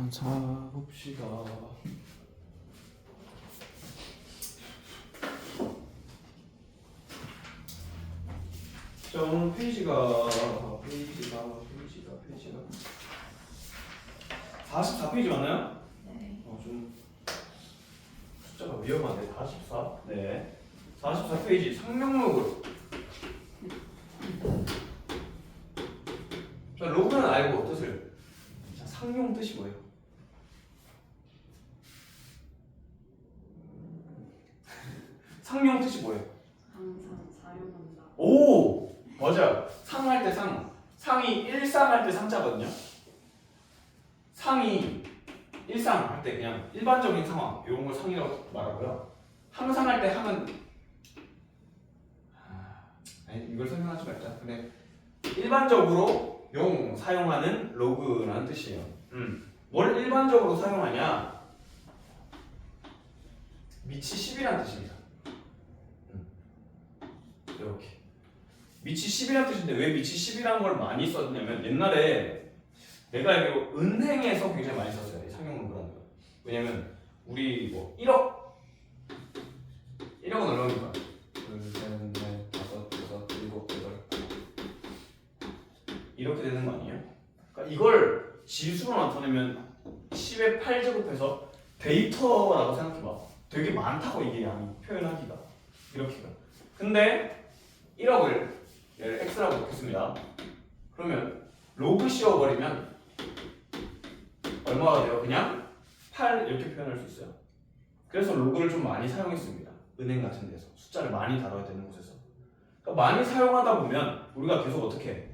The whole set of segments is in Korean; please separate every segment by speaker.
Speaker 1: 찾아봅시다. 자, 오늘 페이지가 44페이지 맞나요?
Speaker 2: 네.
Speaker 1: 좀 숫자가 위험하네. 44. 네. 44페이지 상명로그. 자, 로그는 알고 뜻을. 자, 상용 뜻이 뭐예요? 상용 뜻이 뭐예요?
Speaker 2: 항상 사용한다.
Speaker 1: 오! 맞아요. 상할 때 상. 상이 일상할 때 상자거든요. 상이 일상 할 때 그냥 일반적인 상황 이런 걸 상이라고 말하고요. 항상 할 때 항은 아니 이걸 설명하지 말자. 근데 일반적으로 사용하는 로그라는 뜻이에요. 뭘 일반적으로 사용하냐? 미치 10이라는 뜻입니다. 이렇게 미치 10이라는 뜻인데 왜 미치 10이라는 걸 많이 썼냐면 옛날에 내가 알기로 은행에서 굉장히 많이 썼어요. 이 상용로그라는 거. 왜냐면 우리 뭐 1억은 얼마입니까? 2, 3, 4, 5, 6, 7, 8 이렇게 되는 거 아니에요? 그러니까 이걸 지수로 나타내면 10의 8제곱해서 데이터라고 생각해봐. 되게 많다고 이게 양이 표현하기가 이렇게가. 근데 1억을 얘를 x라고 놓겠습니다. 그러면 로그 씌워버리면 얼마가 돼요? 그냥 8 이렇게 표현할 수 있어요. 그래서 로그를 좀 많이 사용했습니다. 은행 같은 데서 숫자를 많이 다뤄야 되는 곳에서. 그러니까 많이 사용하다 보면 우리가 계속 어떻게 해?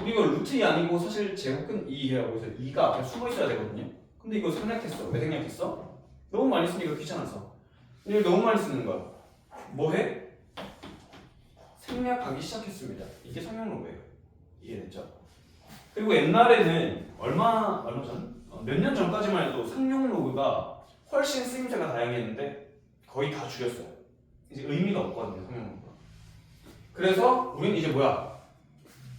Speaker 1: 우리 이거 루트 2 아니고 사실 제곱근 2라고 해서 2가 앞에 숨어 있어야 되거든요. 근데 이거 생략했어. 왜 생략했어? 너무 많이 쓰니까 귀찮아서. 근데 너무 많이 쓰는 거야. 뭐 해? 생략하기 시작했습니다. 이게 상용로그예요. 이해됐죠? 그리고 옛날에는 얼마 전? 몇 년 전까지만 해도 상용로그가 훨씬 쓰임새가 다양했는데 거의 다 줄였어요. 이제 의미가 없거든요, 상용로그가. 그래서 우린 이제 뭐야?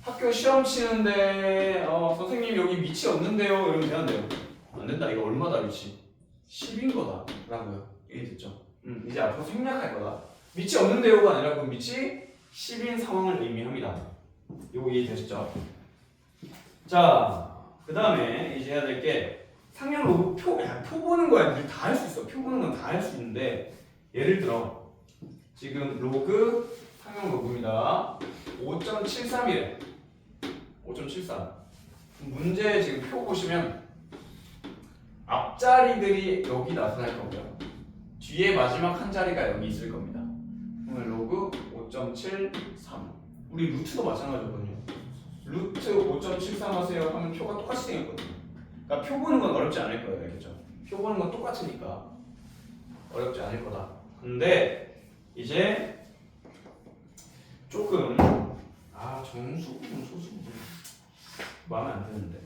Speaker 1: 학교 시험 치는데 선생님 여기 미치 없는데요? 이러면 되는데요. 안 된다. 이거 얼마다 미치? 10인 거다. 라고요. 이해됐죠? 이제 앞으로 생략할 거다. 미치 없는데요가 아니라 그 미치 10인 상황을 의미합니다. 이거 이해되셨죠? 자, 그 다음에 이제 해야 될 게 상용 로그 표 보는 거야. 다 할 수 있어. 표 보는 건 다 할 수 있는데 예를 들어 지금 로그 상용 로그입니다. 5.73이래. 5.73. 문제 지금 표 보시면 앞자리들이 여기 나타날 거고요. 뒤에 마지막 한 자리가 여기 있을 겁니다. 그러면 로그 5.73. 우리 루트도 마찬가지거든요. 루트 5.73 하세요 하면 표가 똑같이 생겼거든요. 그러니까 표 보는 건 어렵지 않을 거예요. 알겠죠? 표 보는 건 똑같으니까 어렵지 않을 거다. 근데 이제 조금 정수부분, 소수부분 마음에 안 드는데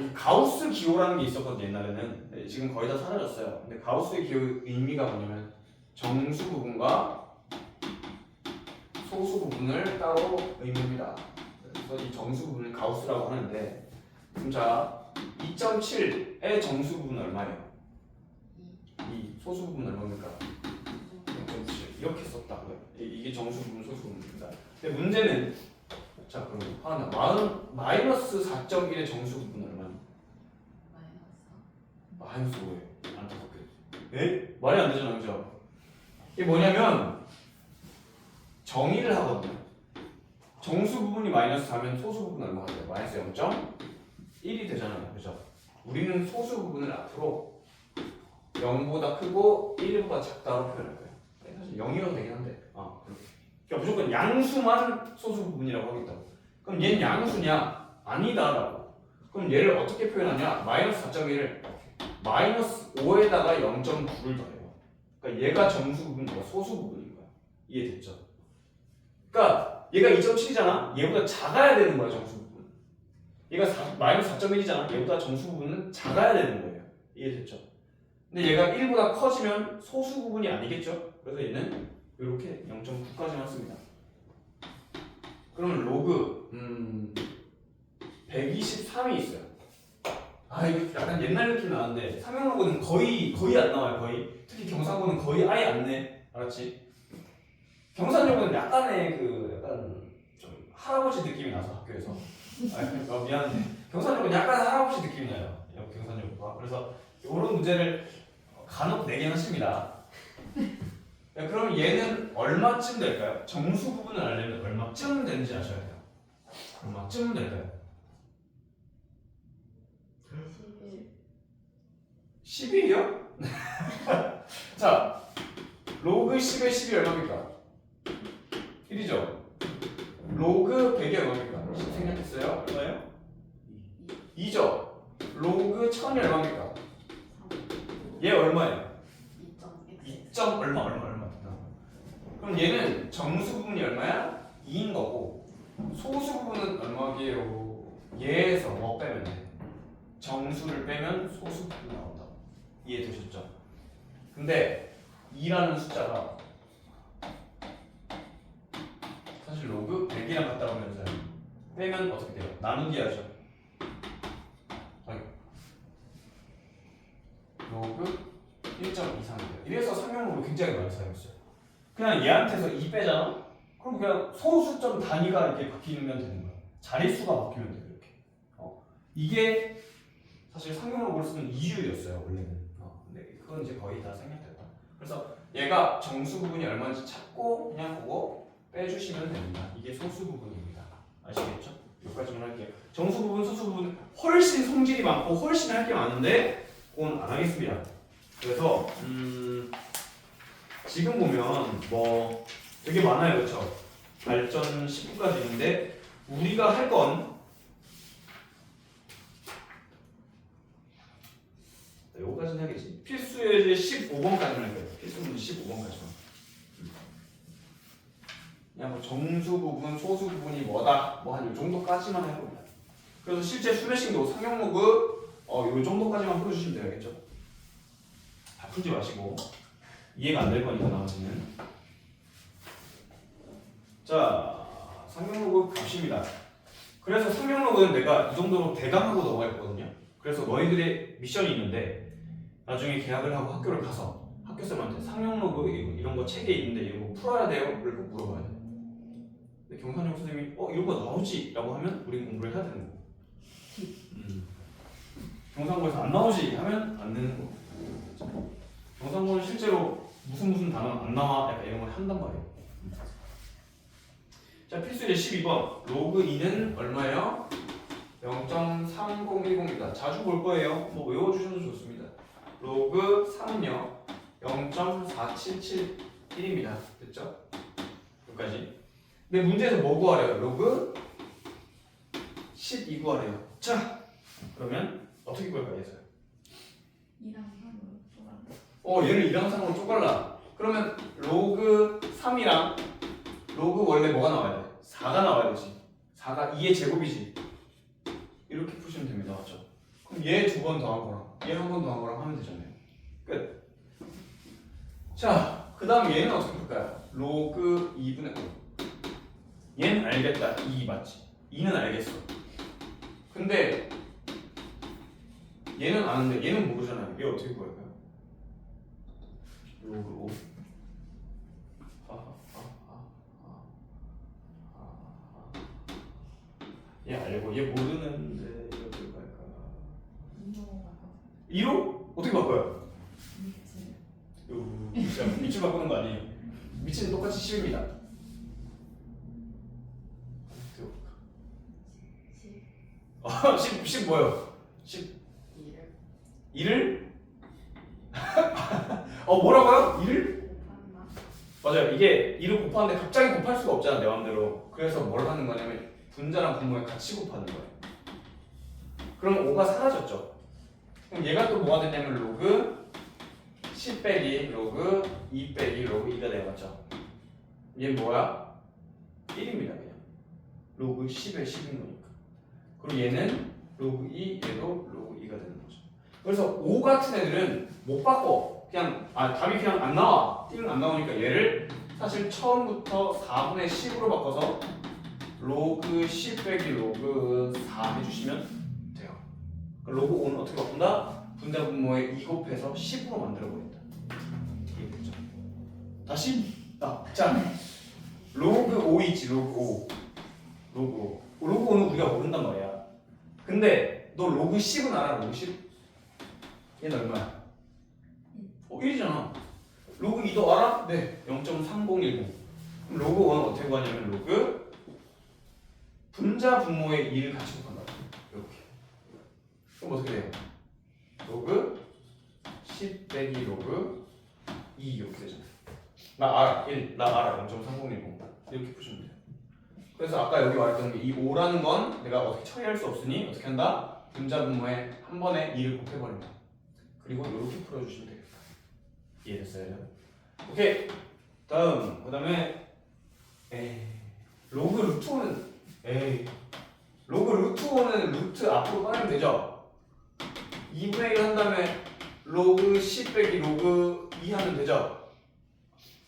Speaker 1: 이 가우스 기호라는 게 있었거든요. 옛날에는. 지금 거의 다 사라졌어요. 근데 가우스의 기호 의미가 뭐냐면 정수 부분과 소수 부분을 따로 의미합니다. 그래서 이 정수 부분을 가우스라고 하는데, 그럼 자 2.7의 정수 부분은 얼마예요? 2. 소수 부분은 얼마입니까? 0.7. 이렇게 썼다고요. 이게 정수 부분, 소수 부분입니다. 근데 문제는 자 그럼 하나 마이너스 4.1의 정수 부분은 얼마예요? 마이너스 5예요. 안타깝게. 에? 말이 안 되잖아요, 그죠? 이게 뭐냐면 정의를 하거든요. 정수 부분이 마이너스 4면 소수 부분은 얼마가 돼요? 마이너스 0.1이 되잖아요. 그죠? 우리는 소수 부분을 앞으로 0보다 크고 1보다 작다로 표현할 거예요. 사실 0이어도 되긴 한데. 그렇게. 그러니까 무조건 양수만 소수 부분이라고 하겠다고. 그럼 얘는 양수냐? 아니다라고. 그럼 얘를 어떻게 표현하냐? 마이너스 4.1을 마이너스 5에다가 0.9를 더해요. 그러니까 얘가 정수 부분과 소수 부분인 거야. 이해됐죠? 그러니까 얘가 2.7이잖아. 얘보다 작아야 되는 거야, 정수 부분. 얘가 마이너스 4.1이잖아. 얘보다 정수 부분은 작아야 되는 거예요. 이해됐죠? 근데 얘가 1보다 커지면 소수 부분이 아니겠죠? 그래서 얘는 이렇게 0.9까지만 씁니다. 그러면 로그 123이 있어요. 아 이거 약간 옛날 느낌 나는데 상용로그는 거의 안 나와요. 거의. 특히 경상고는 거의 아예 안 내. 알았지? 경산여고는 약간의 그 약간 좀 할아버지 느낌이 나서 학교에서. 미안한데 경산여고는 약간 할아버지 느낌이 나요. 경산여고가. 그래서 이런 문제를 간혹 내긴 하십니다. 야, 그럼 얘는 얼마쯤 될까요? 정수 부분을 알려면 얼마쯤 되는지 아셔야 돼요. 얼마쯤 될까요?
Speaker 2: 11.
Speaker 1: 11이요? 자, 로그 10의 10이 얼마입니까? 1이죠? 로그 100이 얼마입니까? 10 생략했어요? 얼마예요? 2죠? 로그 1000이 얼마입니까?
Speaker 2: 3.
Speaker 1: 얘 얼마예요?
Speaker 2: 2.x.
Speaker 1: 2점 얼마. 그럼 얘는 정수 부분이 얼마야? 2인 거고 소수 부분은 얼마게요? 얘에서 뭐 빼면 돼? 정수를 빼면 소수 부분이 나온다. 이해되셨죠? 근데 2라는 숫자가 사실 로그 100이랑 같다고 하면서 빼면 어떻게 돼요? 나누기 하죠. 로그 1.23이에요. 이래서 상용으로 굉장히 많이 사용했어요. 그냥 얘한테서 2 빼잖아? 그럼 그냥 소수점 단위가 이렇게 바뀌면 되는 거야. 자릿수가 바뀌면 돼 이렇게. 이게 사실 상용으로 쓰는 이유였어요 원래는. 근데 그건 이제 거의 다 생략됐다. 그래서 얘가 정수 부분이 얼마인지 찾고 그냥 그거 빼주시면 됩니다. 이게 소수 부분입니다. 아시겠죠? 여기까지만 할게요. 정수 부분, 소수 부분 훨씬 성질이 많고 훨씬 할 게 많은데 그건 안 하겠습니다. 그래서 지금 보면 뭐 되게 많아요, 그렇죠? 발전 19까지 있는데 우리가 할 건 여기까지는 해야겠지. 필수의 15번까지만 할 거예요. 필수 문제 15번까지만. 그냥 뭐 정수 부분, 소수 부분이 뭐다, 뭐 한 이 정도까지만 할 겁니다. 그래서 실제 수배식도 상용로그 이 정도까지만 풀어주시면 되겠죠. 다 풀지 마시고. 이해가 안 될 거니까 나머지는. 자, 상명로그 값입니다. 그래서 상명로그는 내가 이 정도로 대강하고 넘어갔거든요. 그래서 너희들의 미션이 있는데 나중에 계약을 하고 학교를 가서 학교쌤한테 상명로그 이런 거 책에 있는데 이런 거 풀어야 돼요? 이렇게 물어봐야 돼. 근데 경산형 선생님이 이런 거 나오지? 라고 하면 우린 공부를 해야 되는 거고 경상고에서 안 나오지? 하면 안 되는 거고 경상고는 실제로 무슨 단어 안 나와 약간 이런 걸 한단 말이에요. 자, 필수제 12번 로그 2는 얼마예요? 0.3010입니다. 자주 볼 거예요. 뭐 외워주셔도 좋습니다. 로그 3은요 0.4771입니다. 됐죠? 여기까지. 근데 문제에서 뭐 구하래요? 로그 12 구하래요. 자, 그러면 어떻게 구할까요?
Speaker 2: 2랑 3으로 쪼가려.
Speaker 1: 얘를 2랑 3으로 쪼갈라. 그러면 로그 3이랑 로그 원래 뭐가 나와야 돼? 4가 나와야 되지. 4가 2의 제곱이지. 이렇게 푸시면 됩니다. 맞죠? 그럼 얘 2번 더한 거랑 얘 1번 더한 거랑 하면 되잖아요. 끝. 자, 그 다음 얘는 어떻게 풀까요? 로그 2분의 5. 얘는 알겠다. 2 맞지? 2는 알겠어. 근데 얘는 아는데 얘는 모르잖아요. 얘 어떻게 구할까요? 로그 5. 얘 알고 얘 모르는데 이거 어떻게 할까? 2로? 어떻게 바꿔요? 밑줄 바꾸는 거 아니에요. 밑은 똑같이 10입니다. 10 뭐예요? 10 2를? 뭐라고요? 2를?
Speaker 2: 곱한다.
Speaker 1: 맞아요. 이게 2를 곱하는데 갑자기 곱할 수가 없잖아 내 맘대로. 그래서 뭘 하는 거냐면 분자랑 분모에 같이 곱하는 거예요. 그럼 5가 사라졌죠. 그럼 얘가 또 뭐가 됐냐면 로그 10 빼기 로그 2 빼기 로그 2가 되어갔죠. 얘는 뭐야? 1입니다 그냥. 로그 10에 10인 거니까. 그리고 얘는 로그 2, 얘도 로그 2가 되는 거죠. 그래서 5 같은 애들은 못 바꿔. 그냥 답이 그냥 안 나와. 띵 안 나오니까 얘를 사실 처음부터 4분의 10으로 바꿔서 로그 10 빼기 로그 4 해주시면 돼요. 로그 5는 어떻게 바꾼다? 분자 분모에 2 곱해서 10으로 만들어버린다. 이해됐죠? 다시 자 로그 5이지 로그 5 로그 5 로그 5는 우리가 모른단 말이야. 근데 너 로그 10은 알아? 로그 10? 얘는 얼마야? 1이잖아. 로그 2도 알아? 네. 0.3010. 그럼 로그 1은 어떻게 구하냐면 로그 분자 분모의 2를 같이 곱한다. 이렇게. 그럼 어떻게 돼요? 로그 10 빼기 로그 2 이렇게 되잖아. 나 알아. 1. 나 알아. 0.3010. 이렇게 푸시면 돼요. 그래서 아까 여기 말했던 게 이 5라는 건 내가 어떻게 처리할 수 없으니 어떻게 한다? 분자 분모에 한 번에 2를 곱해버린다. 그리고 이렇게 풀어주시면 되겠다. 이해됐어요? 오케이. 그 다음에 로그 루트 5는 로그 루트 5는 루트 앞으로 꺼내면 되죠? 2분의 1 한 다음에 로그 10 빼기 로그 2 하면 되죠?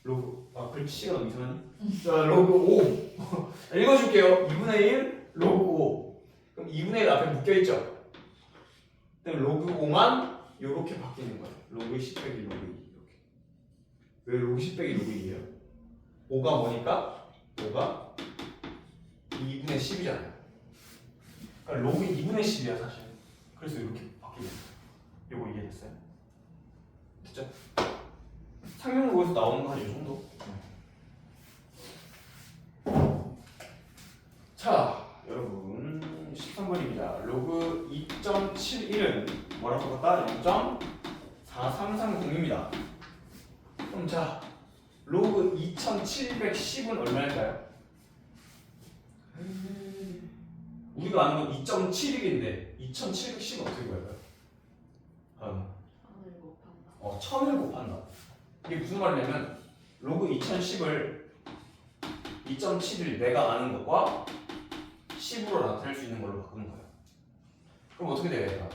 Speaker 1: 로그 글씨가 너무 이상하니? 자 로그 5 읽어줄게요. 2분의 1 로그 5 그럼 2분의 1 앞에 묶여있죠? 그럼 로그 5만 이렇게 바뀌는 거예요. 로그 10 빼기 로그 2 이렇게. 왜 로그 10 빼기 로그 2예요? 5가 뭐니까? 5가 2분의 10이잖아요. 그러니까 로그 2분의 10이야 사실. 그래서 이렇게 바뀌는 거예요. 요거 이해됐어요? 됐죠? 상용로에서 나오는 거 한 이 정도? 자 여러분 13번입니다. 로그 2.71은 뭐라고 바꿨다? 0.4330입니다. 그럼 자 로그 2710은 얼마일까요? 우리가 아는 건 2.71인데 2710은 어떻게 구할까요? 1000을 곱한다. 이게 무슨 말이냐면 로그 2010을 2.71 내가 아는 것과 10으로 나타낼 수 있는 걸로 바꾸는 거예요. 그럼 어떻게 되겠다?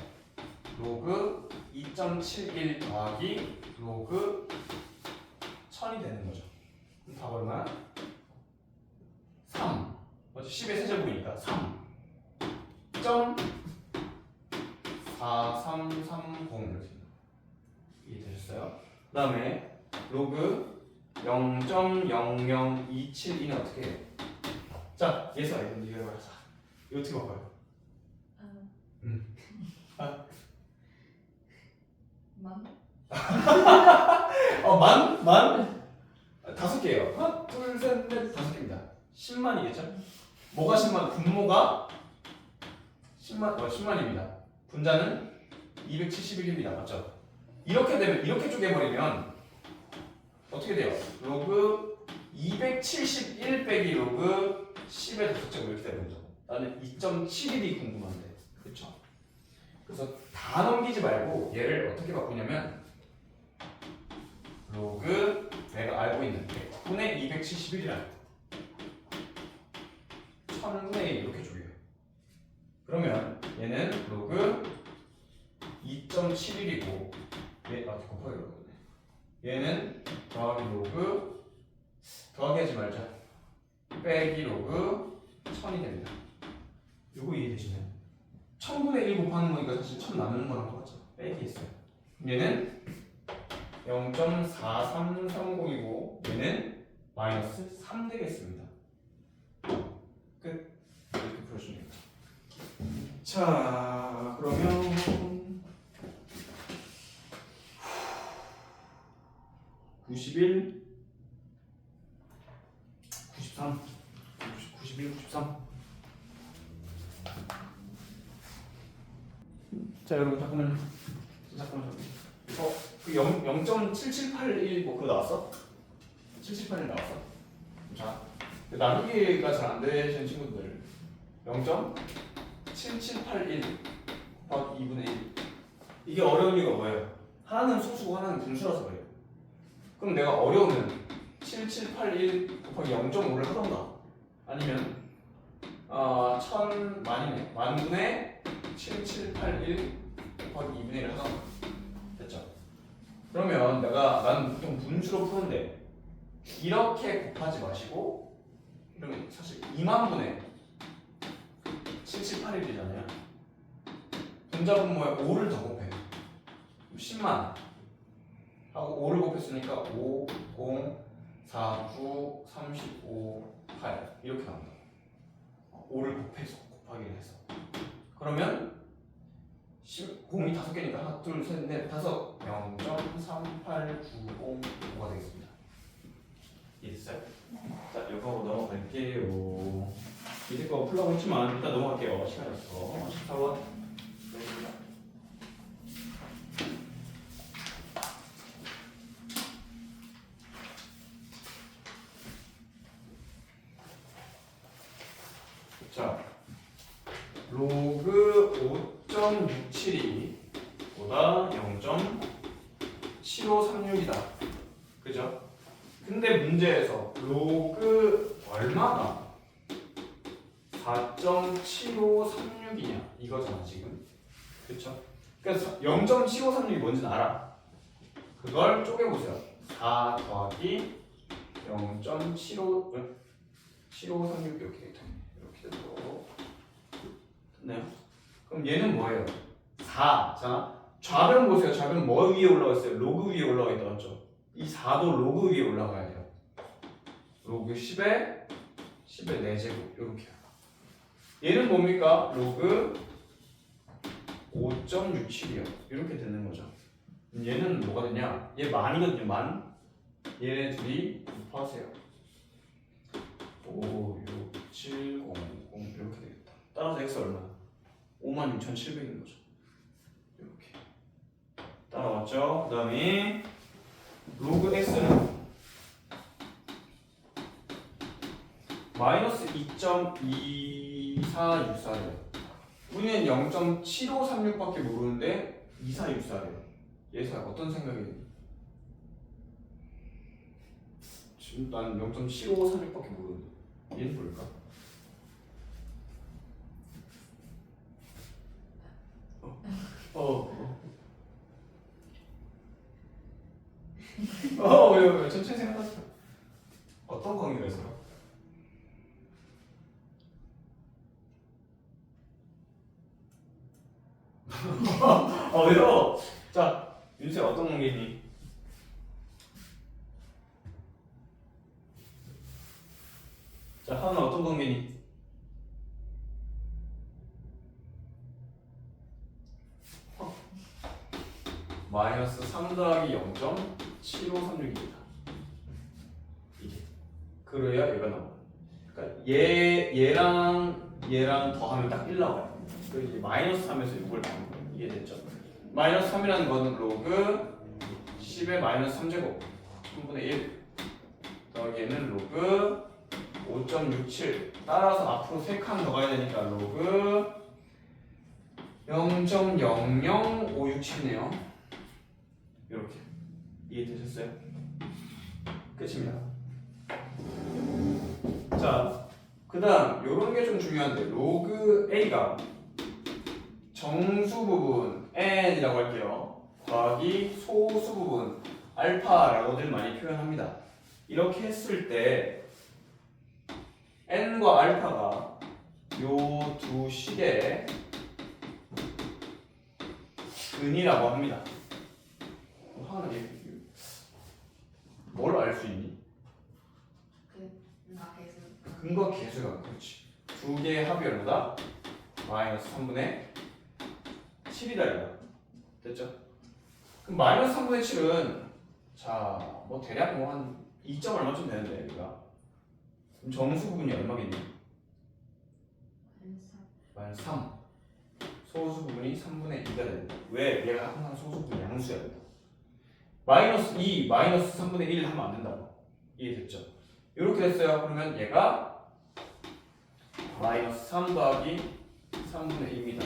Speaker 1: 로그 2.71 더하기 로그 1000이 되는 거죠. 그럼 답 얼마야? 3. 맞죠? 10의 세제곱이니까 3. 0.4330 이렇게 이해되셨어요? 그 다음에 로그 0.00272는 어떻게 해요? 자, 예서 이건 이거 해봐요. 이거 어떻게 바꿔요? 만? 5개예요. 하나, 둘, 셋, 넷, 5개입니다. 10만이겠죠? 뭐가 10만? 분모가 10만입니다. 분자는 271입니다. 맞죠? 이렇게 되면 이렇게 쪼개버리면 어떻게 돼요? 로그 271 빼기 로그 10의 다섯제곱 이렇게 되는 거죠. 나는 2.71이 궁금한데, 그렇죠? 그래서 다 넘기지 말고 얘를 어떻게 바꾸냐면 로그 내가 알고 있는 100분의 271이라는 1000분의 1 이렇게 쪼개요. 그러면 얘는 로그 2.71이고 곱하기 그러거든요. 얘는 더하기 로그 더하기 하지 말자. 빼기 로그 1000이 됩니다. 요거 이해되시나요? 1000분의 1 곱하는 거니까 사실 1000 나누는 거랑 똑같죠. 빼기 있어요. 얘는 0.4330이고 얘는 마이너스 3 되겠습니다. 끝. 이렇게 풀어주면 됩니다. 자, 그러면 91, 93, 91, 93. 자, 여러분 잠깐만요. 그 0.7781 뭐 그거 나왔어? 7781 나왔어? 자, 나누기가 잘 안 되시는 친구들 0.7781 곱하기 2분의 1 이게 어려운 이유가 뭐예요? 하나는 소수고 하나는 분수라서 그래요. 그럼 내가 어려우면 7781 곱하기 0.5를 하던가 아니면 1000만이네 만분의 7781 곱하기 2분의 1을 하던가 됐죠? 그러면 나는 보통 분수로 푸는데 이렇게 곱하지 마시고 그러면 사실 2만 분의 7781이잖아요. 분자분모에 5를 더 곱해. 10만 하고 5를 곱했으니까 5, 0, 4, 9, 35, 8 이렇게 나온다. 5를 곱해서 곱하기를 해서 그러면 0이 5개니까 하나, 둘, 셋, 넷, 다섯 0.38905가 되겠습니다. 이해됐어요? 자, 이거 넘어갈게요. 밑에 거 풀라고 했지만 일단 넘어갈게요. 시간이 없어. 14번. 자, 로그 5.672 보다 0.7536이다. 그죠? 근데 문제에서 로그 얼마가 4.7536이냐 이거잖아 지금. 그쵸? 그래서 0.7536이 뭔지는 알아. 그걸 쪼개보세요. 4 더하기 0.75 7536 이렇게 되겠다. 이렇게 되도록 됐나요? 그럼 얘는 뭐예요? 4. 자, 좌변 보세요. 좌변 뭐 위에 올라가 있어요? 로그 위에 올라가 있다 맞죠? 이 4도 로그 위에 올라가야 돼요. 로그 10의 4제곱 이렇게. 얘는 뭡니까? 로그 5.67이요. 이렇게 되는 거죠. 얘는 뭐가 되냐? 얘 만이거든요. 만. 얘네 둘이 곱하세요. 5, 6, 7, 0, 0 이렇게 되겠다. 따라서 x 얼마? 56,700인 거죠. 이렇게 따라왔죠? 그 다음에 로그 x는 마이너스 2.2464래요. 우리는 0.7536밖에 모르는데 2464래요. 얘서 어떤 생각이 드니? 지금 난 0.7536밖에 모르는데 얘는 뭘까? 왜 천천히 생각하세요. 어떤 관계가 있어요? 왜요? 자, 윤세 어떤 관계니? 자, 하은은 어떤 관계니? 마이너스 3 더하기 0.7536입니다. 이게 그래야 얘가 나와. 그러니까 얘랑 더하면 딱 1 나와요. 그리고 이제 마이너스 3에서 6을 나눈 거예요. 이해됐죠? 마이너스 3이라는 거는 로그 10의 마이너스 3제곱 3분의 1 더하기 얘는 로그 5.67 따라서 앞으로 3칸 더 가야 되니까 로그 0.00567이네요. 이렇게 이해되셨어요? 끝입니다. 자, 그 다음 요런 게 좀 중요한데 로그 A가 정수 부분 n이라고 할게요. 더하기 소수 부분 알파라고들 많이 표현합니다. 이렇게 했을 때 n과 알파가 요 두 식의 근이라고 합니다. 하나 뭘 알 수 있니?
Speaker 2: 근과 계수.
Speaker 1: 근과 계수가 그렇지. 두 개의 합이 얼마다? 마이너스 3분의 7이다 이거. 됐죠? 그럼 마이너스 3분의 7은 자, 뭐 대략 뭐 한 2점 얼마쯤 되는데 여기가. 그럼 정수 부분이 얼마겠니? 마이너스 3. 소수 부분이 3분의 2가 된다. 왜? 얘가 항상 소수 부분 양수야. 마이너스 2, 마이너스 3분의 1 하면 안 된다고. 이해됐죠? 이렇게 됐어요. 그러면 얘가 마이너스 3 더하기 3분의 2입니다.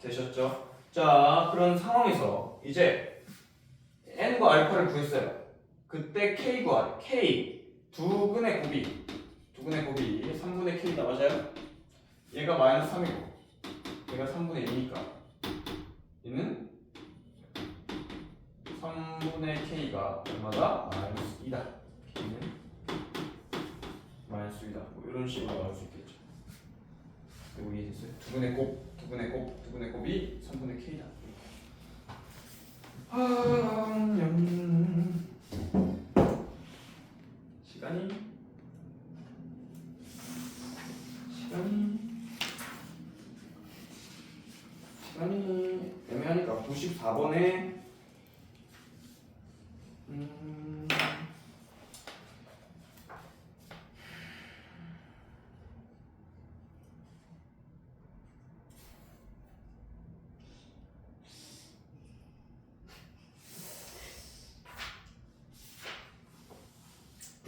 Speaker 1: 되셨죠? 자, 그런 상황에서 이제 n과 알파를 구했어요. 그때 k과 k 두 근의 곱이 3분의 k다 맞아요? 얘가 마이너스 3이고 얘가 3분의 2니까 얘는 3분의 k가 얼마다? 마이너스 2다. k는 마이너스 없습니다. 뭐 이런 식으로 나올 수 있겠죠. 그리고 이해됐어요? 두분의 곱이 3분의 k다. 시간이 애매하니까 94번에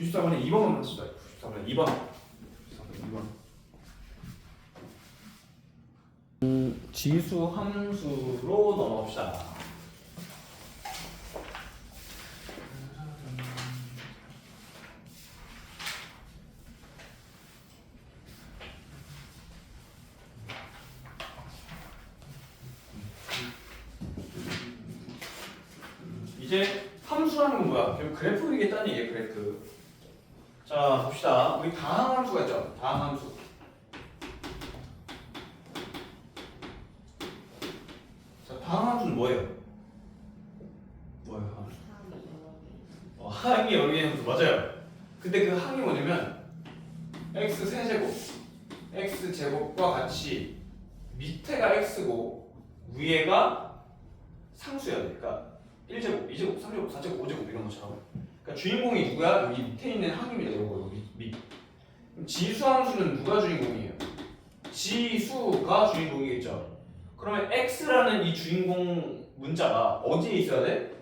Speaker 1: 에 2번만 합시다. 94번에 2번. 2번. 지수 함수로 넘어갑시다. 이제 함수라는 건 뭐야? 결국 그래프 그리겠다는 얘기예요. 그래프. 자, 봅시다. 우리 다항함수가 있죠. 다항함수. 자, 다항함수는 뭐예요? 뭐예요? 함수? 항이 여러 개의 함수 맞아요. 근데 그 항이 뭐냐면 x 세제곱, x 제곱과 같이 밑에가 x고 위에가 상수여야 돼. 그러니까 1제곱, 2제곱, 3제곱, 4제곱, 5제곱 이런 것처럼. 그러니까 주인공이 누구야? 여기 밑에 있는 항입니다. 이거 밑. 그럼 지수함수는 누가 주인공이에요? 지수가 주인공이겠죠. 그러면 x라는 이 주인공 문자가 어디에 있어야 돼?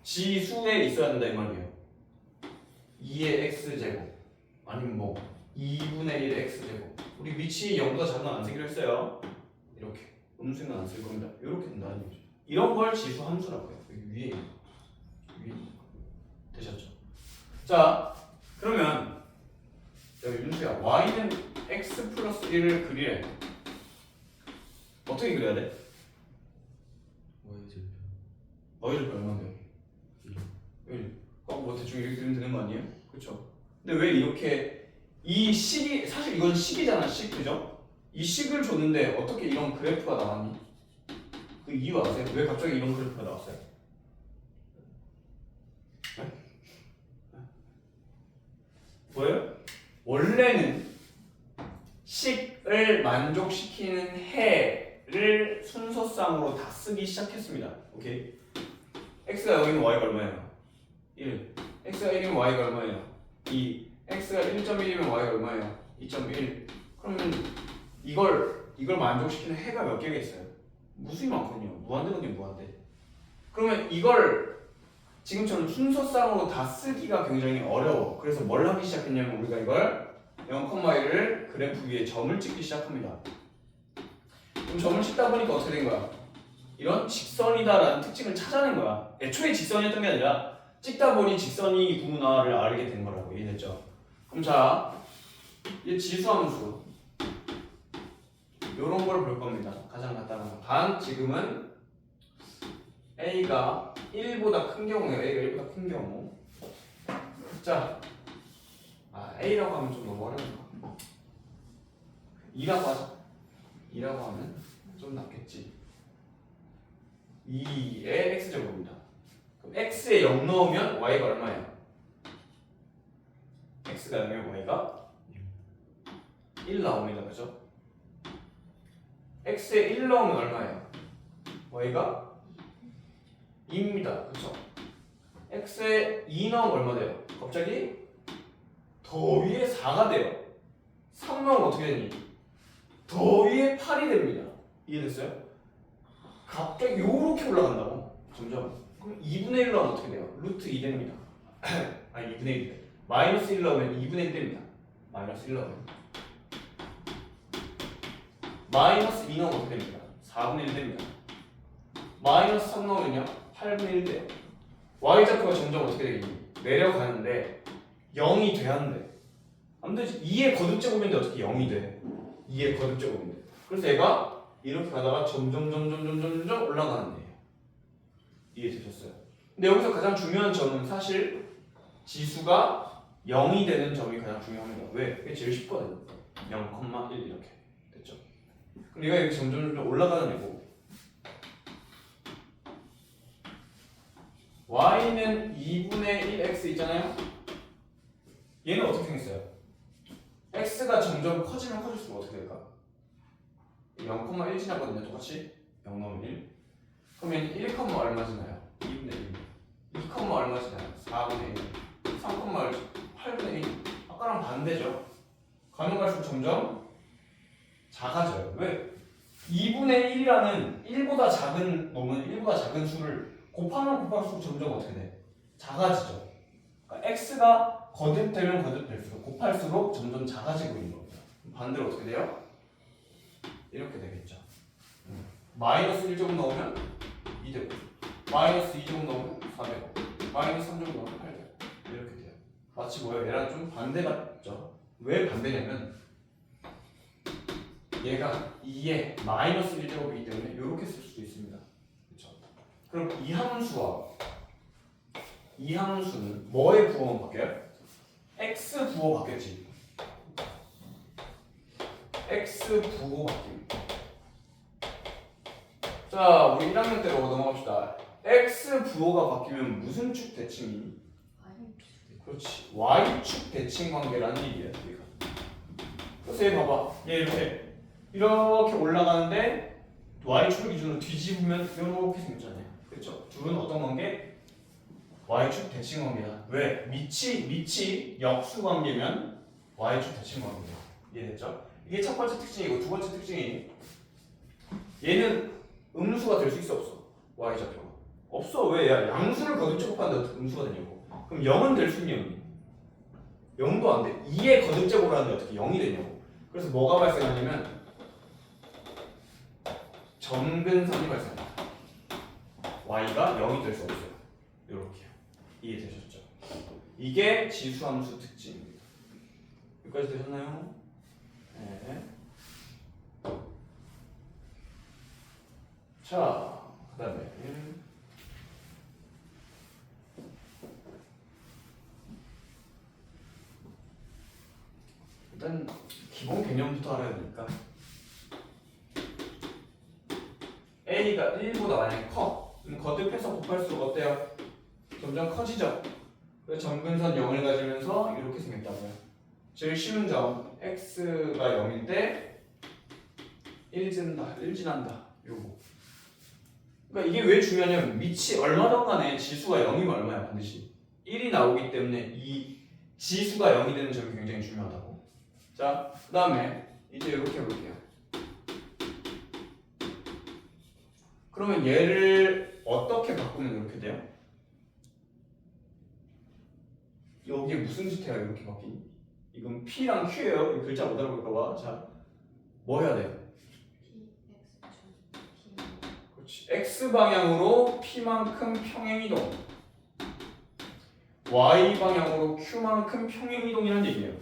Speaker 1: 지수에 있어야 된다 이 말이에요. 2의 x제곱 아니면 뭐 2분의 1의 x제곱. 우리 위치 0보다 작은 안 쓰기로 했어요. 이렇게 음수는 안 쓸 겁니다. 이렇게 된다는 얘기죠. 이런 걸 지수함수라고 해요. 여기 위에 되셨죠? 자, 그러면 여기 윤수야, y는 x 플러스 1을 그리래. 어떻게 그려야 돼? y절편 얼마인데? 1. 뭐 대충 이렇게 그리면 되는 거 아니에요? 그렇죠? 근데 왜 이렇게 이 식이 사실 이건 식이잖아, 식. 그죠? 이 식을 줬는데 어떻게 이런 그래프가 나왔니? 그 이유 아세요? 왜 갑자기 이런 그래프가 나왔어요? 네? 뭐예요? 원래는 식을 만족시키는 해를 순서상으로 다 쓰기 시작했습니다. 오케이? x가 0이면 y가 얼마예요? 1. x가 1이면 y가 얼마예요? 2. x가 1.1이면 y가 얼마예요? 2.1. 그러면 이걸 만족시키는 해가 몇 개가 있어요? 무수히 많거든요. 무한대거든요, 무한대. 그러면 이걸 지금처럼 순서상으로 다 쓰기가 굉장히 어려워. 그래서 뭘 하기 시작했냐면 우리가 이걸 0,1을 그래프 위에 점을 찍기 시작합니다. 그럼 점을 찍다 보니까 어떻게 된 거야? 이런 직선이다라는 특징을 찾아낸 거야. 애초에 직선이었던 게 아니라 찍다 보니 직선이 구문화를 알게 된 거라고. 이해됐죠? 그럼 자, 이 지수함수 요런 걸 볼 겁니다. 가장 간단한 거. 단 지금은 a가 1보다 큰 경우예요. a가 1보다 큰 경우. 자, a라고 하면 좀 너무 어려운가? 2라고 하자. 2라고 하면 좀 낫겠지. 2의 x제곱입니다. 그럼 x에 0 넣으면 y가 얼마예요? x가 0이면 y가 1 나옵니다. 그죠? x에 1 넣으면 얼마예요? y가 2입니다. 그쵸? x에 2 넣으면 얼마 돼요? 갑자기 더 위에 4가 돼요. 3 넣으면 어떻게 되니? 더 위에 8이 됩니다. 이해됐어요? 갑자기 요렇게 올라간다고. 점점. 그럼 2분의 1 넣으면 어떻게 돼요? 루트 2 됩니다. 아니 2분의 1 돼. 마이너스 1 넣으면 2분의 1 됩니다. 마이너스 1 넣으면 마이너스 2 넣으면 어떻게 됩니까? 4분의 1 됩니다. 마이너스 3 넣으면요? 8분의 1 돼요. y좌표가 점점 어떻게 되겠니? 내려가는데 0이 돼야 하는데 안 되지. 2의 거듭제곱인데 어떻게 0이 돼? 2의 거듭제곱인데. 그래서 얘가 이렇게 가다가 점점 올라가는 거예요. 이해되셨어요? 근데 여기서 가장 중요한 점은 사실 지수가 0이 되는 점이 가장 중요합니다. 왜? 그게 제일 쉽거든요. 0,1 이렇게 됐죠. 그럼 얘가 이렇게 점점 올라가는 애고 y는 2분의 1x 있잖아요. 얘는 어떻게 생겼어요? x가 점점 커지면 커질수록 어떻게 될까? 0,1 지나거든요. 똑같이 0 넣으면 1. 그러면 1, 얼마 지나요? 2분의 1. 2, 얼마 지나요? 4분의 1. 3, 8분의 1. 아까랑 반대죠. 가면 갈수록 점점 작아져요. 왜? 2분의 1이라는 1보다 작은 놈은 1보다 작은 수를 곱하면 곱할수록 점점 어떻게 돼? 작아지죠. 그러니까 x가 거듭되면 거듭될수록 곱할수록 점점 작아지고 있는 겁니다. 반대로 어떻게 돼요? 이렇게 되겠죠. 마이너스 1제곱 넣으면 2되고 마이너스 2제곱 넣으면 4되고 마이너스 3제곱 넣으면 8되고 이렇게 돼요. 마치 뭐예요? 얘랑 좀 반대 같죠? 왜 반대냐면 얘가 2에 마이너스 1제곱이기 때문에 이렇게 쓸 수도 있습니다. 그렇죠? 그럼 이 함수는 뭐의 부호만 바뀌어요? x 부호 바뀌었지. x 부호 바뀝니다. 자, 우리 1학년 때로 넘어갑시다. x 부호가 바뀌면 무슨 축 대칭이니? 그렇지. y축 대칭 관계라는 얘기야. 우리가. 그래서 얘 봐봐. 얘 이렇게 올라가는데 y축을 기준으로 뒤집으면 이렇게 생겼잖아요. 그렇죠? 둘은 어떤 관계? y축 대칭 관계다. 왜? 밑이 역수 관계면 y축 대칭 관계다. 이해됐죠? 이게 첫 번째 특징이고 두 번째 특징이 얘는 음수가 될 수 있어 없어? y좌표가 없어. 왜? 야, 양수를 거듭제곱하는데 어떻게 음수가 되냐고. 그럼 0은 될 수 있니? 0도 안 돼. 2의 거듭제곱을 하는데 어떻게 0이 되냐고. 그래서 뭐가 발생하냐면 점근선이 발생합니다. y가 0이 될 수 없어요. 이렇게요. 이해되셨죠? 이게 지수함수 특징입니다. 여기까지 되셨나요? 네. 자, 그 다음에 일단 기본 개념부터 알아야 되니까 A가 1보다 만약에 커 그럼 거듭해서 곱할수록 어때요? 점점 커지죠? 그래서 점근선 0을 가지면서 이렇게 생겼다고요. 제일 쉬운 점 x가 0일 때 1 지난다 요거. 그러니까 이게 왜 중요하냐면 밑이 얼마든 간에 지수가 0이면 얼마야 반드시 1이 나오기 때문에 이 지수가 0이 되는 점이 굉장히 중요하다고. 자, 그 다음에 이제 이렇게 해볼게요. 그러면 얘를 어떻게 바꾸면 이렇게 돼요? 여기에 무슨 짓해야 이렇게 바뀌니? 이건 P랑 Q예요. 이 글자 못 알아볼까봐. 자, 뭐 해야 돼? 그렇지. X 방향으로 P만큼 평행이동, Y 방향으로 Q만큼 평행이동이라는 얘기예요.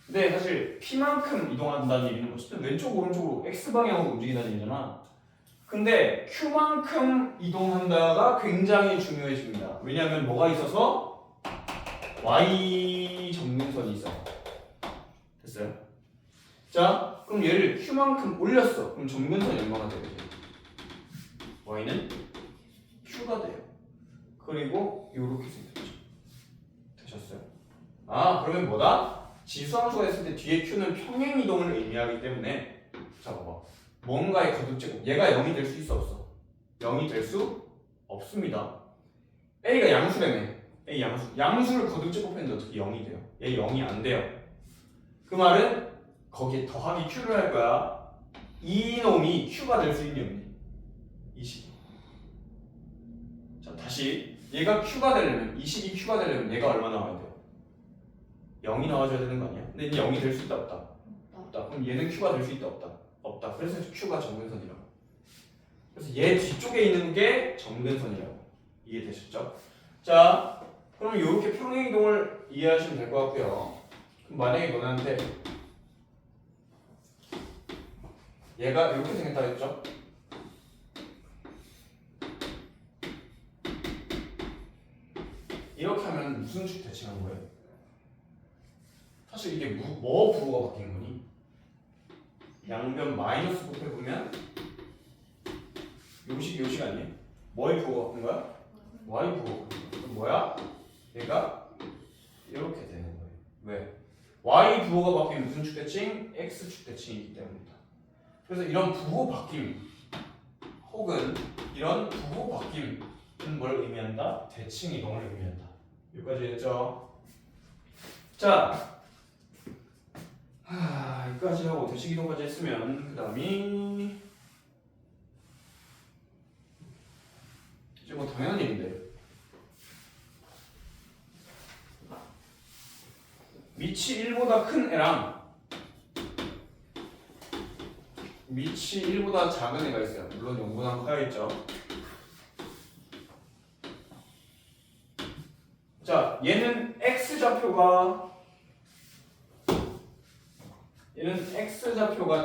Speaker 1: 근데 사실 P만큼 이동한다는 얘기는 어쨌든 왼쪽 오른쪽으로 X 방향으로 움직인다는 얘기잖아. 근데 Q만큼 이동한다가 굉장히 중요해집니다. 왜냐하면 뭐가 있어서 Y 점근선이 있어. 됐어요? 자, 그럼 얘를 Q만큼 올렸어. 그럼 점근선이 얼마나 돼요? Y는 Q가 돼요. 그리고 이렇게 생겼죠. 되셨어요? 아, 그러면 뭐다? 지수함수가 있을 때 뒤에 Q는 평행 이동을 의미하기 때문에 자, 봐봐. 뭔가의 거듭제곱. 얘가 0이 될 수 있어 없어? 0이 될 수 없습니다. A가 양수라며. A 양수. 양수를 거듭제곱했는데 어떻게 0이 돼요? 얘 0이 안 돼요. 그 말은 거기에 더하기 Q를 할 거야. 이 놈이 Q가 될 수 있니 없니? 이 식이. 자, 다시 얘가 Q가 되려면 이 식이 Q가 되려면 얘가 얼마 나와야 돼요? 0이 나와줘야 되는 거 아니야? 근데 이제 0이 될 수 있다 없다? 없다. 그럼 얘는 Q가 될 수 있다 없다? 없다. 그래서 Q가 점근선이라고. 그래서 얘 뒤쪽에 있는 게 점근선이라고. 이해되셨죠? 자, 그럼 이렇게 평행이동을 이해하시면 될 것 같고요. 그럼 만약에 너네한테 얘가 이렇게 생겼다 했죠? 이렇게 하면 무슨 축 대칭한 거예요? 사실 이게 뭐 부호가 바뀐 거니? 양변 마이너스 곱해보면 요식 아니에요? 뭐의 부호가 바뀐 거야? y 부호. 그럼 뭐야? 얘가 이렇게 되는 거예요. 왜? y 부호가 바뀌면 무슨 축대칭? x 축대칭이기 때문이다. 그래서 이런 부호 바뀜 혹은 이런 부호 바뀜은 뭘 의미한다? 대칭 이동을 의미한다. 여기까지 했죠? 자, 여기까지 하고 대칭 이동까지 했으면 그 다음이 이제 뭐 당연한 일인데 밑이 1보다 큰 애랑 밑이 1보다 작은 애가 있어요. 물론 0보다 커야겠죠. 자, 얘는 x좌표가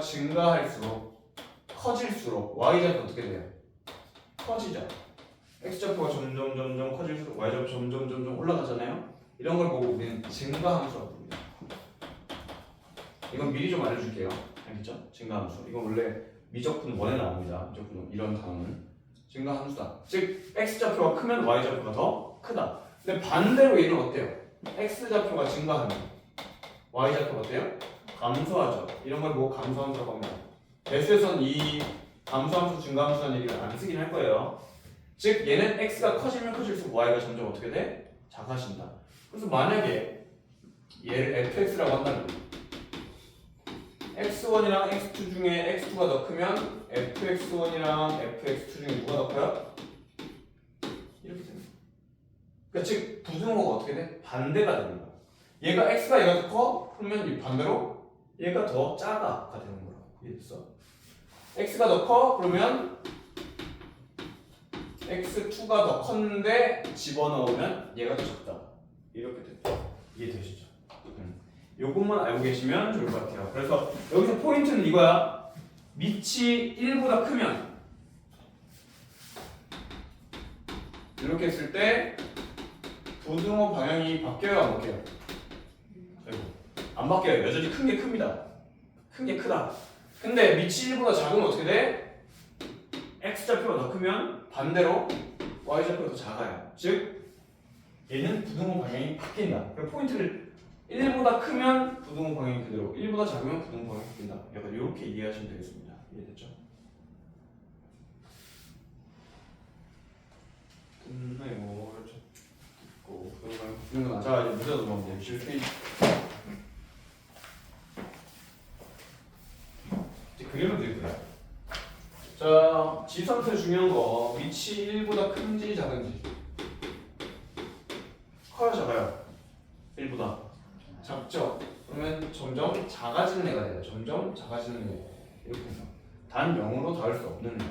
Speaker 1: 증가할수록 커질수록 y좌표 어떻게 돼요? 커지죠. x좌표가 점점 커질수록 y좌표 점점 올라가잖아요. 이런 걸 보고 우리는 증가함수라고 부릅니다. 이건 미리 좀 알려줄게요. 알겠죠? 증가함수. 이건 원래 미적분 1에 나옵니다. 미적분 이런 단어는 증가함수다. 즉 x좌표가 크면 y좌표가 더 크다. 근데 반대로 얘는 어때요? x좌표가 증가하면 y좌표가 어때요? 감소하죠. 이런 걸 보고 감소함수라고 합니다. 대수에서는 이 감소함수, 증가함수라는 얘기를 안 쓰긴 할 거예요. 즉 얘는 x가 커지면 커질수록 y가 점점 어떻게 돼? 작아진다. 그래서 만약에 얘를 fx라고 한다면 x1이랑 x2 중에 x2가 더 크면 fx1이랑 fx2 중에 누가 더 커요? 이렇게 됩니다. 그러니까 즉 부등호가 어떻게 돼? 반대가 되는 거야. 얘가 x가 얘가 더 커? 그러면 반대로 얘가 더 작아가 되는 거라고. 이해됐어? x가 더 커? 그러면 x2가 더 컸는데 집어넣으면 얘가 더 작다. 이렇게 됐다. 이해되시죠? 요것만 알고 계시면 좋을 것 같아요. 그래서 여기서 포인트는 이거야. 밑이 1보다 크면 이렇게 했을 때 부등호 방향이 바뀌어요, 안 바뀌어요? 아이고, 안 바뀌어요. 여전히 큰 게 큽니다. 큰 게 크다. 근데 밑이 1보다 작으면 어떻게 돼? x좌표가 더 크면 반대로 y좌표가 더 작아요. 즉 얘는 부등호 방향이 바뀐다. 그 포인트를 1보다 크면 부등호 방향이 그대로, 1보다 작으면 부등호 방향이 바뀐다. 약간 이렇게 이해하시면 되겠습니다. 이해됐죠? 끝나요. 그렇죠. 자, 이제 문제 넘어가면 돼요. 이제 그림을 드릴 거예요. 자, 지수함수의 중요한 거 밑이 1보다 큰지 작은지. 커요, 작아요? 1보다 작죠? 그러면 점점 작아지는 애가 돼요. 점점 작아지는 애. 이렇게 해서 단 0으로 닿을 수 없는 애.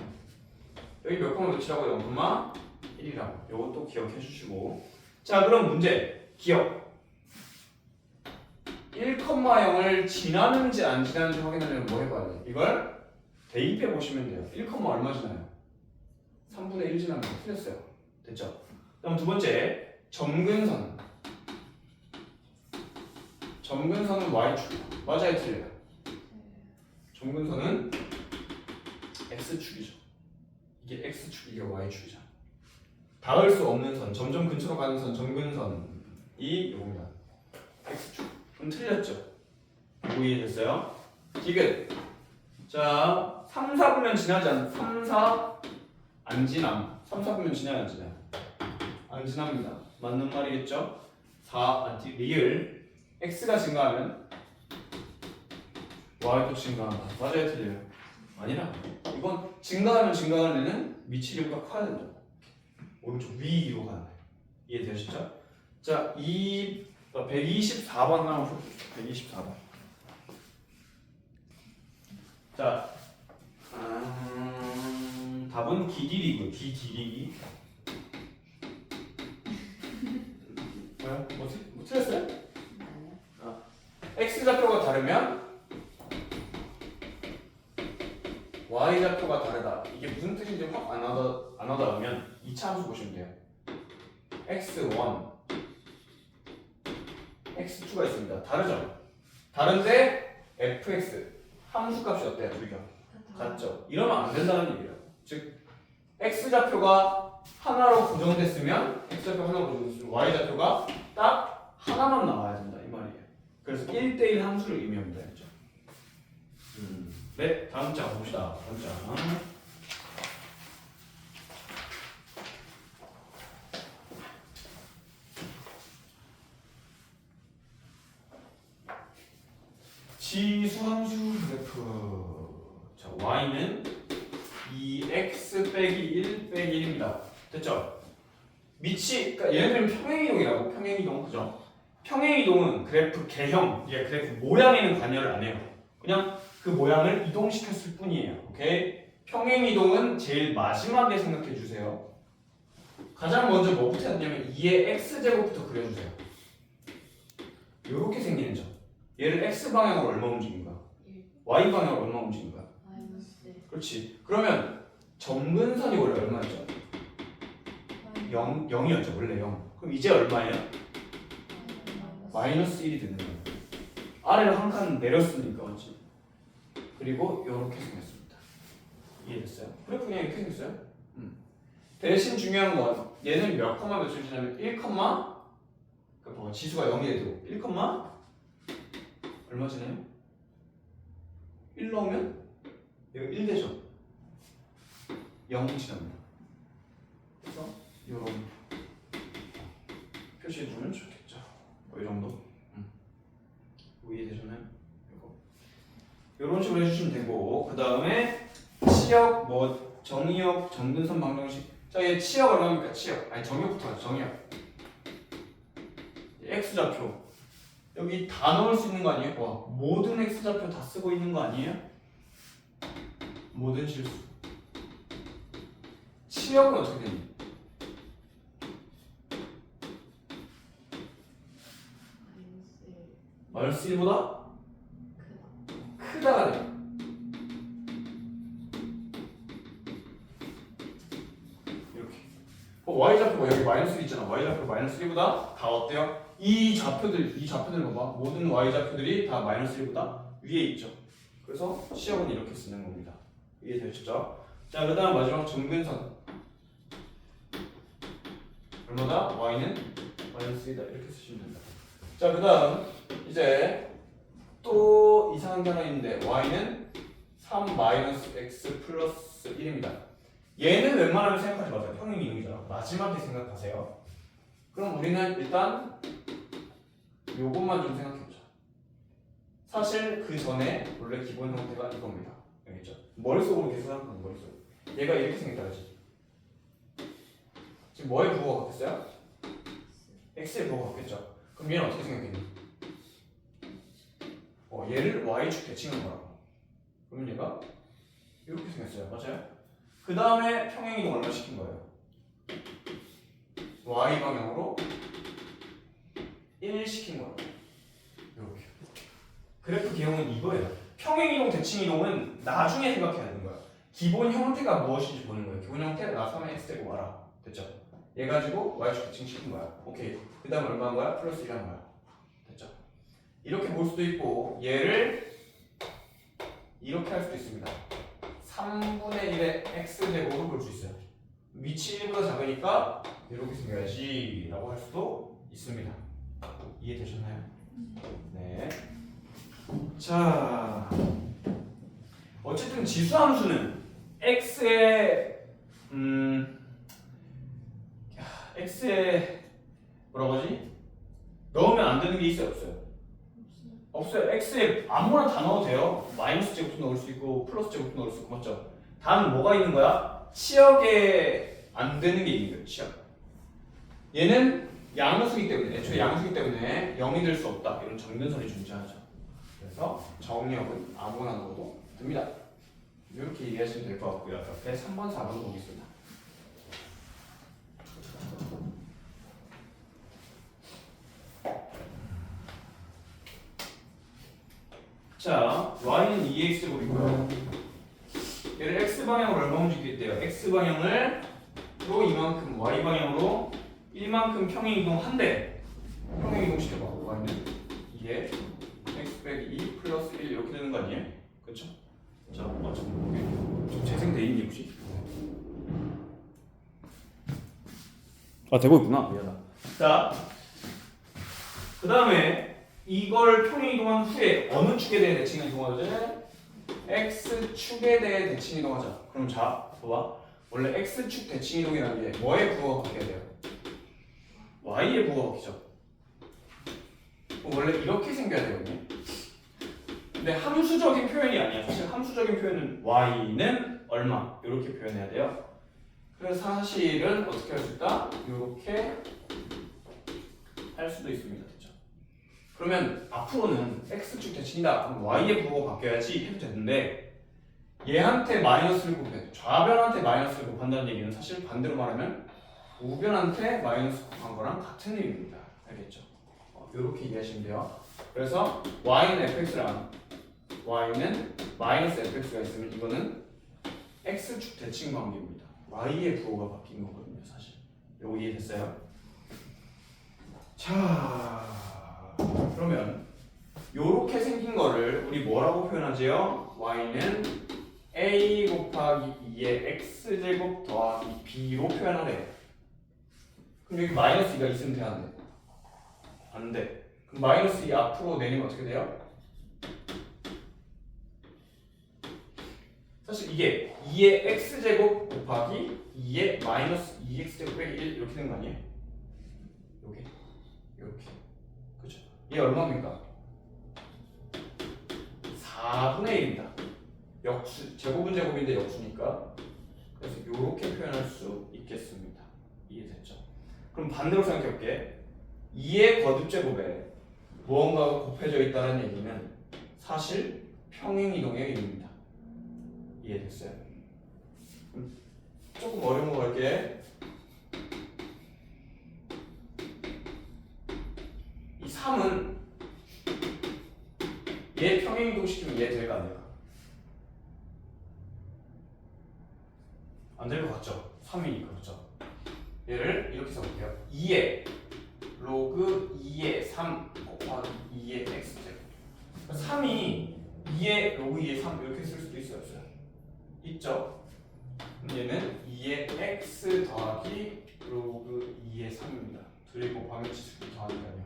Speaker 1: 여기 몇 콤마 몇이라고 0,1이라고. 요것도 기억해 주시고. 자, 그럼 문제. 기억. 1,0을 지나는지 안 지나는지 확인하려면 뭐 해봐야 돼? 이걸 대입해 보시면 돼요. 1, 얼마 지나요? 3분의 1 지나면 틀렸어요. 됐죠? 그럼 두 번째. 점근선. 점근선은 y축. 맞아요, 틀려요? 점근선은 x축이죠. 이게 x축, 이게 y축이죠. 닿을 수 없는 선, 점점 근처로 가는 선, 점근선이 이겁니다. x축. 그럼 틀렸죠? 이해됐어요? 디귿. 자, 3, 4분면 지나지 않, 3, 4 안 지남. 3, 4분면 지나야 안 지나요? 안 지납니다. 맞는 말이겠죠? 4, 리을. x가 증가하면 y도 증가한다. 맞아요, 틀려요? 아니라 이건 증가하면 증가하는 애는 밑이 1보다 커야 된다. 오른쪽 위로 가는 거예요. 이해되셨죠? 자, 124번 하나 풀 124번. 자, 답은 기디리고요. 기디리기. 뭐야? 뭐 틀렸어요? x좌표가 다르면 y좌표가 다르다. 이게 무슨 뜻인지 확 안 와닿으면 2차 함수 보시면 돼요. x1, x2가 있습니다. 다르죠? 다른데 fx 함수값이 어때요? 둘이가 같죠. 이러면 안 된다는 얘기예요. 즉 x좌표가 하나로 고정됐으면 x좌표 하나로 고정됐으면 y좌표가 딱 하나만 나와야 된다 이 말이에요. 그래서 1대1 함수를 의미합니다. 그렇죠? 네, 다음 장 봅시다. 다음 장. 지수함수 그래프. 자, y는 2x 빼기 1 빼기 1입니다. 됐죠? 밑이, 그러니까 얘네들은 평행이동이라고. 평행이동, 그죠? 평행이동은 그래프 개형, 이게 그래프 모양에는 관여를 안 해요. 그냥 그 모양을 이동시켰을 뿐이에요. 오케이? 평행이동은 제일 마지막에 생각해 주세요. 가장 먼저 뭐부터 해야 되냐면 2의 x제곱부터 그려주세요. 이렇게 생기는 점. 얘를 x방향으로 얼마 움직인 거야?
Speaker 2: 1
Speaker 1: y방향으로 얼마 움직인 거야?
Speaker 2: 마이너스 1
Speaker 1: 그렇지. 그러면 점근선이 원래 얼마였죠? 0이었죠. 원래 0. 그럼 이제 얼마예요? 마이너스 1이 되는 거예요. 아래로 한 칸 내렸으니까 맞지? 그리고 이렇게 생겼습니다. 이해됐어요? 그래프 그냥 이렇게 생겼어요. 대신 중요한 건 얘는 몇 컴마 몇을 지나면 1 컴마 그러니까 지수가 0이 돼도 1 컴마 얼마 지나요? 1 넣으면 얘가 1 되죠? 0 지납니다. 그래서 이런 표시해주면 좋겠죠. 뭐 이 정도. 이해되셨나요? 이런 식으로 해주시면 되고 그 다음에 치역, 뭐 정의역, 점근선 방정식. 자, 얘 치역 얼마입니까? 치역. 아니 정역부터 하죠. 정역. x좌표. 여기 다 넣을 수 있는 거 아니에요? 와, 모든 x좌표 다 쓰고 있는 거 아니에요? 모든 실수. 치역은 어떻게 되니? 마이너스 1보다 크다가 돼요. 이렇게. y좌표가 여기 마이너스 1 있잖아. y좌표 마이너스 1보다 다 어때요? 이 좌표들 봐봐. 모든 y좌표들이 다 마이너스 1보다 위에 있죠. 그래서 시험은 이렇게 쓰는 겁니다. 이해되셨죠? 자, 그 다음 마지막 점근선. 얼마다? y는 마이너스 1이다. 이렇게 쓰시면 된다. 자, 그 다음 이제 또 이상한 게 하나 있는데 y는 3 마이너스 x 플러스 1입니다. 얘는 웬만하면 생각하지 마세요. 평행이동이잖아. 마지막에 생각하세요. 그럼 우리는 일단 요것만 좀 생각해보자. 사실 그 전에 원래 기본 형태가 이겁니다. 알겠죠? 머릿속으로 계속 생각하는 머릿속. 얘가 이렇게 생겼다 그지? 지금 뭐의 부호가 같겠어요? x의 부호가 같겠죠? 그럼 얘는 어떻게 생겼겠니? 얘를 y축 대칭한 거라고. 그러면 얘가 이렇게 생겼어요. 맞아요? 그 다음에 평행이동 얼마 시킨 거예요? y 방향으로 1 시킨 거라고. 이렇게. 그래프 개형은 이거예요. 평행이동, 대칭이동은 나중에 생각해야 되는 거야. 기본 형태가 무엇인지 보는 거예요. 기본 형태 나 3의 x제곱 알아. 됐죠? 얘 가지고 y축 대칭 시킨 거야. 오케이. 그 다음 얼마 한 거야? 플러스 1 한 거야. 됐죠? 이렇게 볼 수도 있고 얘를 이렇게 할 수도 있습니다. 3분의 1의 x제곱으로 볼 수 있어요. 위치 1보다 작으니까 이렇게 생겨야지 라고 할 수도 있습니다. 이해되셨나요? 네. 자, 어쨌든 지수함수는 x에 뭐라고 하지? 넣으면 안 되는 게 있어요, 없어요? 없어요. x에 아무거나 다 넣어도 돼요. 마이너스 제곱도 넣을 수 있고 플러스 제곱도 넣을 수 있고 맞죠? 단 뭐가 있는 거야? 치역에 안 되는 게 있는 거예요. 치역. 얘는 양수이기 때문에 애초에 양수이기 때문에 0이 될 수 없다. 이런 점근선이 존재하죠. 그래서 정역은 아무거나 넣어도 됩니다. 이렇게 이해하시면 될 것 같고요. 옆에 3번, 4번 보겠습니다. 자, y는 2x제곱이고요. 얘를 x방향으로 얼마 움직이겠대요? x방향을 로 이만큼, y방향으로 1만큼 평행이동 한대. 평행이동 시켜봐. y는 2에 x 빼기 2 플러스 1 이렇게 되는 거 아니에요? 그쵸? 자, 좀 재생돼 있니 혹시? 아, 되고 있구나. 미안하다. 자, 그 다음에 이걸 평행 이동한 후에 어느 축에 대해 대칭 이동하지? x축에 대해 대칭 이동하자. 그럼 자, 봐봐. 원래 x축 대칭 이동이라는 게 뭐의 부호가 바뀌어야 돼요? y의 부호가 바뀌죠. 원래 이렇게 생겨야 되거든요. 근데 함수적인 표현이 아니야. 사실 함수적인 표현은 y는 얼마 이렇게 표현해야 돼요. 그래서 사실은 어떻게 할 수 있다? 이렇게 할 수도 있습니다. 그렇죠? 그러면 앞으로는 x축 대칭이다. 그럼 y의 부호가 바뀌어야지 해도 되는데 얘한테 마이너스를 곱해. 좌변한테 마이너스를 곱한다는 얘기는 사실 반대로 말하면 우변한테 마이너스 곱한 거랑 같은 의미입니다. 알겠죠? 이렇게 이해하시면 돼요. 그래서 y는 fx랑 y는 마이너스 fx가 있으면 이거는 x축 대칭 관계입니다. y의 부호가 바뀐 거거든요, 사실. 요거 이해됐어요? 자, 그러면 요렇게 생긴 거를 우리 뭐라고 표현하지요? y는 a 곱하기 2의 x제곱 더하기 b로 표현하래요. 그럼 여기 마이너스 2가 있으면 돼야 안 돼? 안 돼. 그럼 마이너스 2 앞으로 내리면 어떻게 돼요? 사실 이게 2의 x제곱 곱하기 2의 마이너스 2x제곱 빼기 1 이렇게 되는 거 아니에요? 요게 이렇게. 그죠? 얘 얼마입니까? 4분의 1입니다. 역수, 제곱은 제곱인데 역수니까. 그래서 이렇게 표현할 수 있겠습니다. 이해됐죠? 그럼 반대로 생각해볼게. 2의 거듭제곱에 무언가가 곱해져 있다는 얘기는 사실 평행이동의 의미입니다. 이해됐어요? 조금 어려운 거 갈게. 이 3은 얘 평행이동시키면 얘 될까 안 될까? 안 될 것 같죠? 3이니까 그렇죠? 얘를 이렇게 써볼게요. 2의 로그 2의 3 곱하기 2의 x제곱. 3이 2의 로그 2의 3 이렇게 쓸 수도 있어요. 없어요? 있죠? 얘는 2의 x 더하기 로그 2의 3입니다. 둘이 곱하면 지수를 더하니까요.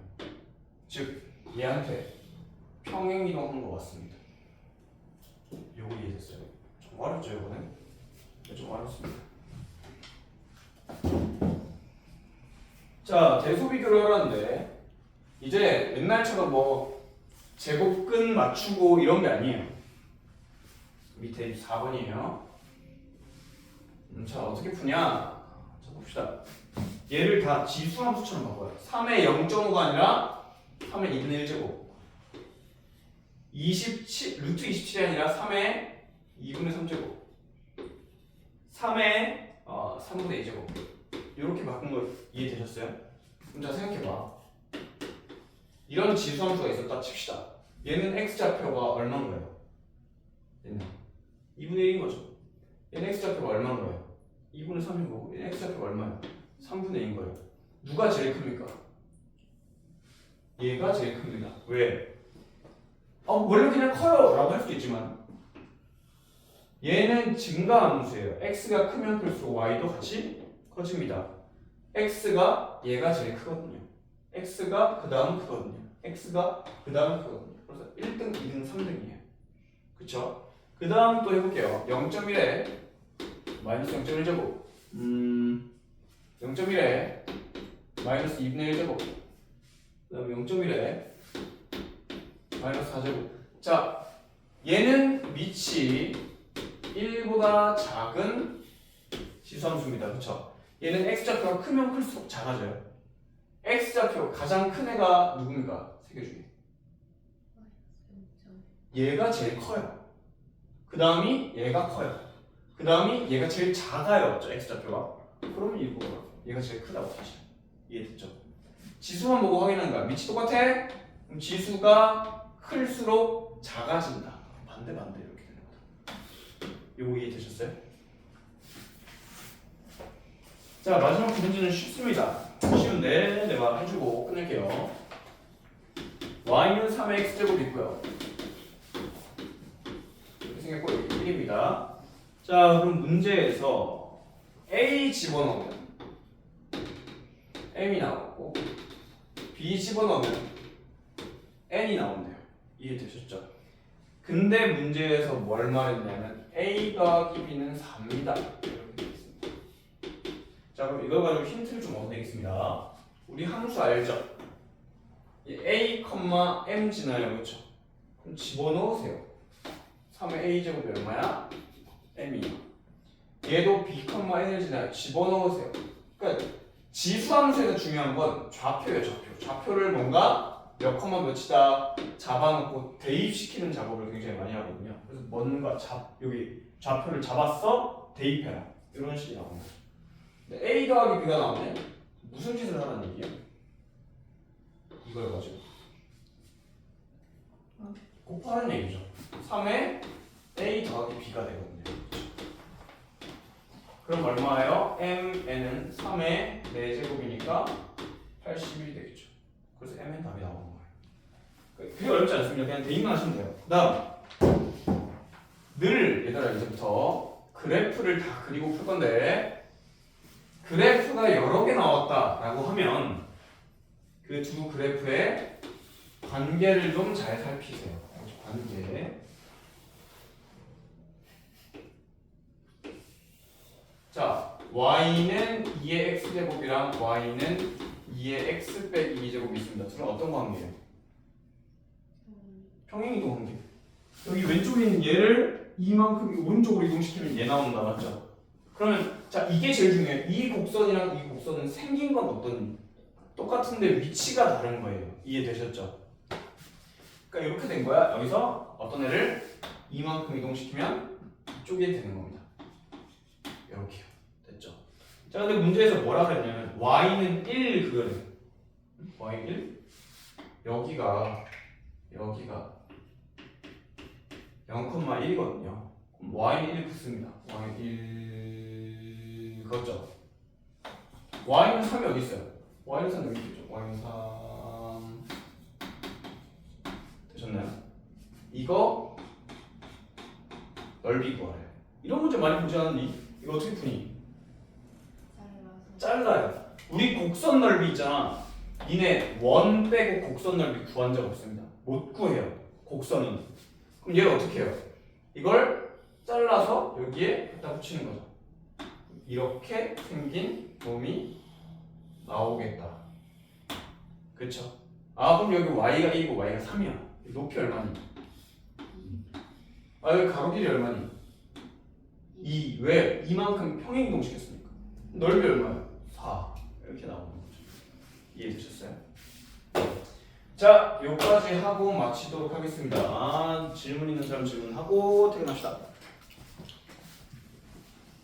Speaker 1: 즉 얘한테 평행이동한 것 같습니다. 요거 이해됐어요? 좀 어렵죠 이거는? 좀 어렵습니다. 자, 대소비교를 하라는데 이제 옛날처럼 뭐 제곱근 맞추고 이런 게 아니에요. 밑에 4번이에요. 자, 어떻게 푸냐? 자, 봅시다. 얘를 다 지수함수처럼 바꿔요. 3의 0.5가 아니라 3의 2분의 1제곱. 27, 루트 27이 아니라 3의 2분의 3제곱. 3의 3분의 2제곱. 이렇게 바꾼 거 이해되셨어요? 그럼 자, 생각해봐. 이런 지수함수가 있었다 칩시다. 얘는 x좌표가 얼마인 거예요? 얘는 2분의 1인 거죠. 얘는 x좌표가 얼마인 거예요? 2분의 3인 거고 얘는 x좌표가 얼마예요? 3분의 2인 거예요. 누가 제일 큽니까? 얘가 제일 큽니다. 왜? 원래 그냥 커요 라고 할 수도 있지만 얘는 증가함수예요. x가 크면 클수록 y도 같이 커집니다. x가 얘가 제일 크거든요. x가 그 다음 크거든요. x가 그 다음 크거든요. 그래서 1등, 2등, 3등이에요. 그쵸? 그 다음 또 해볼게요. 0.1에 마이너스 0.1제곱 0.1에 마이너스 2분의 1제곱 그 다음에 0.1에 마이너스 4제곱. 자, 얘는 밑이 1보다 작은 지수함수입니다. 그쵸? 얘는 x좌표가 크면 클수록 작아져요. x좌표 가장 큰 애가 누굽니까? 세 개 중에 얘가 제일 커요. 그 다음이 얘가 커요. 그 다음이 얘가 제일 작아요. x좌표가. 그러면 이거 얘가 제일 크다고 사실. 이해됐죠? 지수만 보고 확인하는 거야. 밑이 똑같아? 그럼 지수가 클수록 작아진다. 반대 이렇게 되는 거다. 요거 이해되셨어요? 자, 마지막 두 문제는 쉽습니다. 쉬운데 내가 해주고 끝낼게요. y는 3의 x제곱이 있고요. 이렇게 생겼고 여기 1입니다. 자, 그럼 문제에서 a 집어넣으면 m이 나오고 b 집어넣으면 n이 나온대요. 이해되셨죠? 근데 문제에서 뭘 말했냐면 a 더하기 b는 4입니다. 이렇게 되어 있습니다. 자, 그럼 이걸 가지고 힌트를 좀 얻어내겠습니다. 우리 함수 알죠? 이 a, m 지나요, 그렇죠? 그럼 집어넣으세요. 3의 a 제곱이 얼마야? m이야. 얘도 b, n을 지나요. 집어넣으세요. 그러니까 지수함수에서 중요한 건 좌표예요, 좌표. 좌표를 뭔가 몇 컴마 몇이다 잡아놓고 대입시키는 작업을 굉장히 많이 하거든요. 그래서 뭔가 여기 좌표를 잡았어? 대입해라. 이런 식이 나오는 거죠. 근데 a 더하기 b가 나오면 무슨 짓을 하라는 얘기예요? 이걸 가지고 곱하는 얘기죠. 3에 a 더하기 b가 되거든요. 그럼 얼마예요? mn은 3의 4제곱이니까 81이 되겠죠. 그래서 mn 답이 나오는 거예요. 그게 어렵지 않습니다. 그냥 대입만 하시면 돼요. 그 다음 늘 얘들아 이제부터 그래프를 다 그리고 풀 건데 그래프가 여러 개 나왔다라고 하면 그 두 그래프의 관계를 좀 잘 살피세요. 관계. 자, y는 2의 x제곱이랑 y는 2의 x 빼기 2제곱이 있습니다. 둘은 어떤 관계예요? 평행이동 관계. 여기 왼쪽에 있는 얘를 이만큼 오른쪽으로 이동시키면 얘 나온다, 맞죠? 그러면 자, 이게 제일 중요해요. 이 곡선이랑 이 곡선은 생긴 건 어떤 똑같은데 위치가 다른 거예요. 이해되셨죠? 그러니까 이렇게 된 거야. 여기서 어떤 애를 이만큼 이동시키면 이쪽에 되는 겁니다. 이렇게요. 됐죠? 자, 근데 문제에서 뭐라 그랬냐면 y는 1 그거래요. y 1 여기가 0,1이거든요. 그럼 y는 1 붙습니다. y는 1 그렇죠? y는 3이 어디 있어요? y는 3 여기 있죠. y는 3 되셨나요? 이거 넓이 구하래요. 이런 문제 많이 보지 않았니? 이거 어떻게 푸니? 잘라요. 우리 곡선 넓이 있잖아. 니네 원 빼고 곡선 넓이 구한 적 없습니다. 못 구해요. 곡선은. 그럼 얘를 어떻게 해요? 이걸 잘라서 여기에 갖다 붙이는 거죠. 이렇게 생긴 놈이 나오겠다. 그렇죠? 아, 그럼 여기 y가 1이고 y가 3이야. 높이 얼마니? 아, 여기 가로 길이 얼마니? 2. 왜? 이만큼 평행이동 시켰으니까. 넓이 얼마야? 4. 이렇게 나오는 거죠. 이해되셨어요? 자, 여기까지 하고 마치도록 하겠습니다. 질문 있는 사람 질문하고 퇴근합시다.